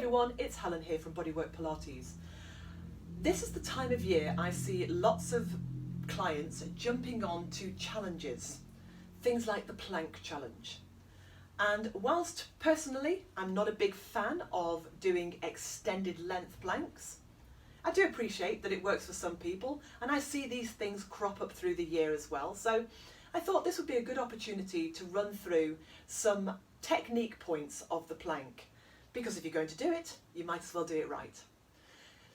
everyone, it's Helen here from Bodywork-Pilates. This is the time of year I see lots of clients jumping on to challenges, things like the plank challenge. And whilst personally I'm not a big fan of doing extended length planks, I do appreciate that it works for some people, and I see these things crop up through the year as well. So I thought this would be a good opportunity to run through some technique points of the plank, because if you're going to do it, you might as well do it right.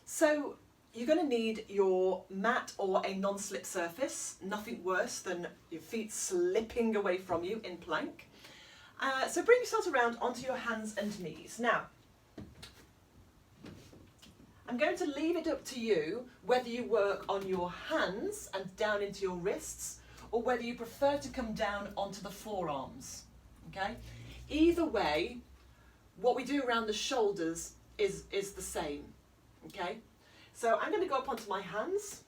So you're going to need your mat or a non-slip surface, nothing worse than your feet slipping away from you in plank. So bring yourselves around onto your hands and knees. Now, I'm going to leave it up to you whether you work on your hands and down into your wrists, or whether you prefer to come down onto the forearms, okay? Either way, what we do around the shoulders is the same, okay? So I'm going to go up onto my hands.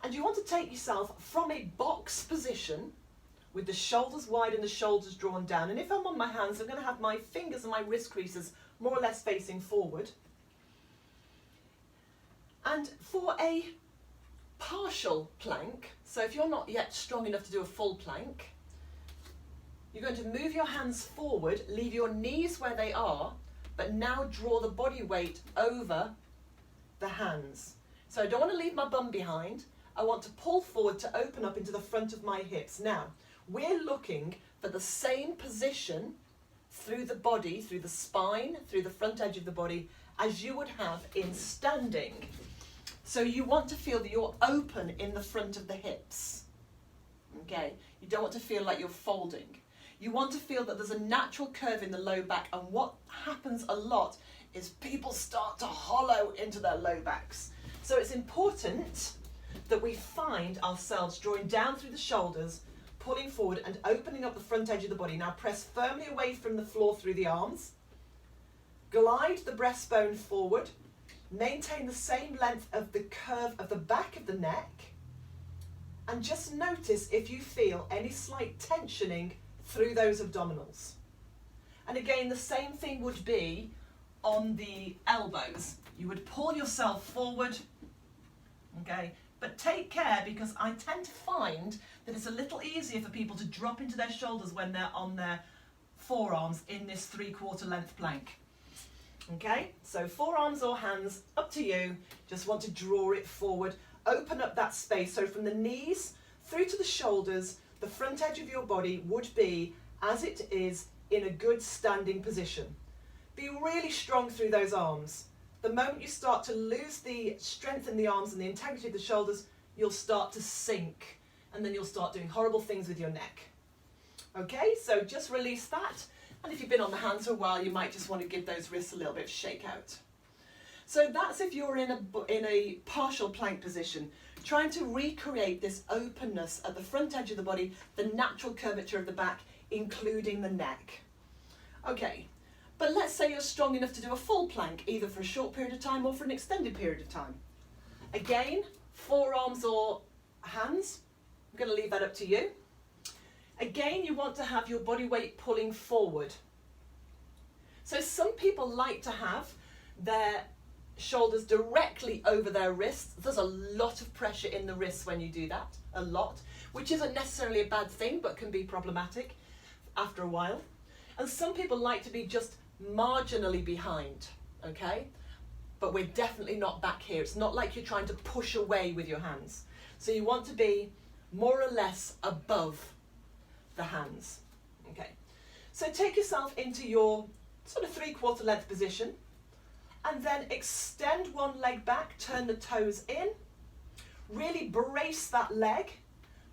And you want to take yourself from a box position with the shoulders wide and the shoulders drawn down. And if I'm on my hands, I'm going to have my fingers and my wrist creases more or less facing forward. And for a partial plank, so if you're not yet strong enough to do a full plank, you're going to move your hands forward, leave your knees where they are, but now draw the body weight over the hands. So I don't want to leave my bum behind. I want to pull forward to open up into the front of my hips. Now, we're looking for the same position through the body, through the spine, through the front edge of the body, as you would have in standing. So you want to feel that you're open in the front of the hips. Okay? You don't want to feel like you're folding. You want to feel that there's a natural curve in the low back, and what happens a lot is people start to hollow into their low backs. So it's important that we find ourselves drawing down through the shoulders, pulling forward and opening up the front edge of the body. Now press firmly away from the floor through the arms. Glide the breastbone forward. Maintain the same length of the curve of the back of the neck. And just notice if you feel any slight tensioning through those abdominals. And again, the same thing would be on the elbows. You would pull yourself forward, okay? But take care, because I tend to find that it's a little easier for people to drop into their shoulders when they're on their forearms in this 3/4 length plank. Okay, so forearms or hands, up to you. Just want to draw it forward, open up that space. So from the knees through to the shoulders, the front edge of your body would be as it is in a good standing position. Be really strong through those arms. The moment you start to lose the strength in the arms and the integrity of the shoulders, you'll start to sink, and then you'll start doing horrible things with your neck. Okay, so just release that. And if you've been on the hands for a while, you might just want to give those wrists a little bit of shake out. So that's if you're in a partial plank position, trying to recreate this openness at the front edge of the body, the natural curvature of the back, including the neck. Okay, but let's say you're strong enough to do a full plank, either for a short period of time or for an extended period of time. Again, forearms or hands, I'm going to leave that up to you. Again, you want to have your body weight pulling forward. So some people like to have their shoulders directly over their wrists. There's a lot of pressure in the wrists when you do that, a lot, which isn't necessarily a bad thing, but can be problematic after a while. And some people like to be just marginally behind, okay? But we're definitely not back here. It's not like you're trying to push away with your hands. So you want to be more or less above the hands, okay? So take yourself into your sort of 3/4 length position, and then extend one leg back, turn the toes in, really brace that leg,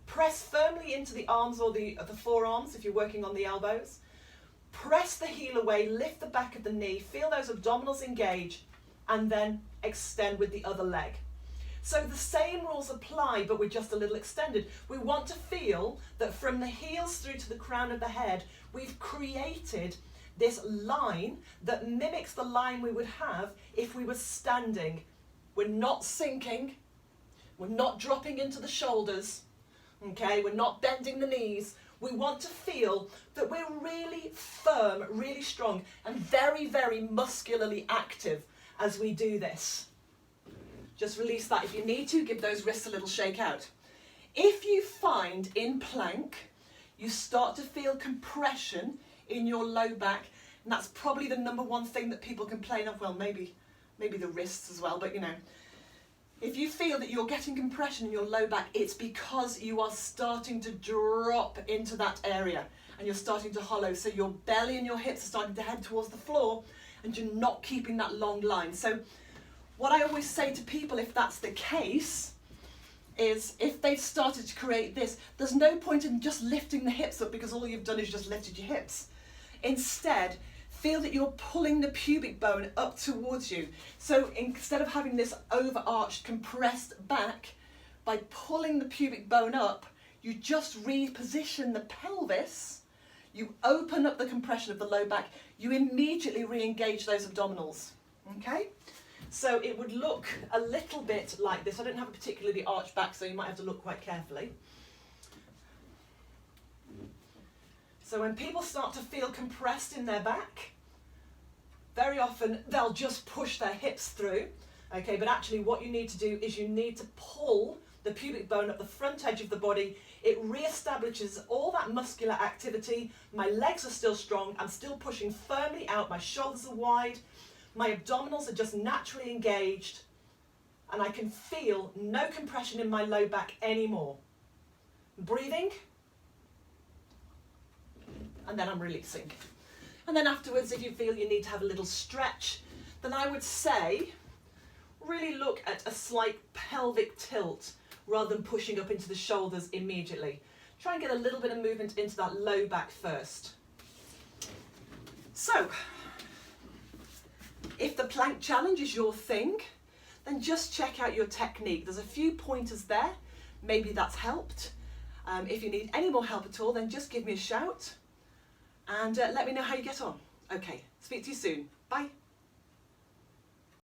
press firmly into the arms or the forearms if you're working on the elbows, press the heel away, lift the back of the knee, feel those abdominals engage, and then extend with the other leg. So the same rules apply, but we're just a little extended. We want to feel that from the heels through to the crown of the head, we've created this line that mimics the line we would have if we were standing. We're not sinking, we're not dropping into the shoulders, okay? We're not bending the knees. We want to feel that we're really firm, really strong, and very, very muscularly active as we do this. Just release that if you need to, give those wrists a little shake out. If you find in plank, you start to feel compression in your low back, and that's probably the number one thing that people complain of, well, maybe the wrists as well, but you know, if you feel that you're getting compression in your low back, it's because you are starting to drop into that area and you're starting to hollow. So your belly and your hips are starting to head towards the floor and you're not keeping that long line. So what I always say to people, if that's the case, is if they've started to create this, there's no point in just lifting the hips up because all you've done is just lifted your hips. Instead, feel that you're pulling the pubic bone up towards you. So instead of having this overarched, compressed back, by pulling the pubic bone up, you just reposition the pelvis, you open up the compression of the low back, you immediately re-engage those abdominals, okay? So it would look a little bit like this. I don't have a particularly arched back, so you might have to look quite carefully. So when people start to feel compressed in their back, very often they'll just push their hips through, okay, but actually what you need to do is you need to pull the pubic bone up the front edge of the body. It re-establishes all that muscular activity. My legs are still strong, I'm still pushing firmly out, my shoulders are wide, my abdominals are just naturally engaged, and I can feel no compression in my low back anymore. Breathing, and then I'm releasing. And then afterwards, if you feel you need to have a little stretch, then I would say, really look at a slight pelvic tilt rather than pushing up into the shoulders immediately. Try and get a little bit of movement into that low back first. So, if the plank challenge is your thing, then just check out your technique. There's a few pointers there. Maybe that's helped. If you need any more help at all, then just give me a shout and let me know how you get on. Okay, speak to you soon. Bye.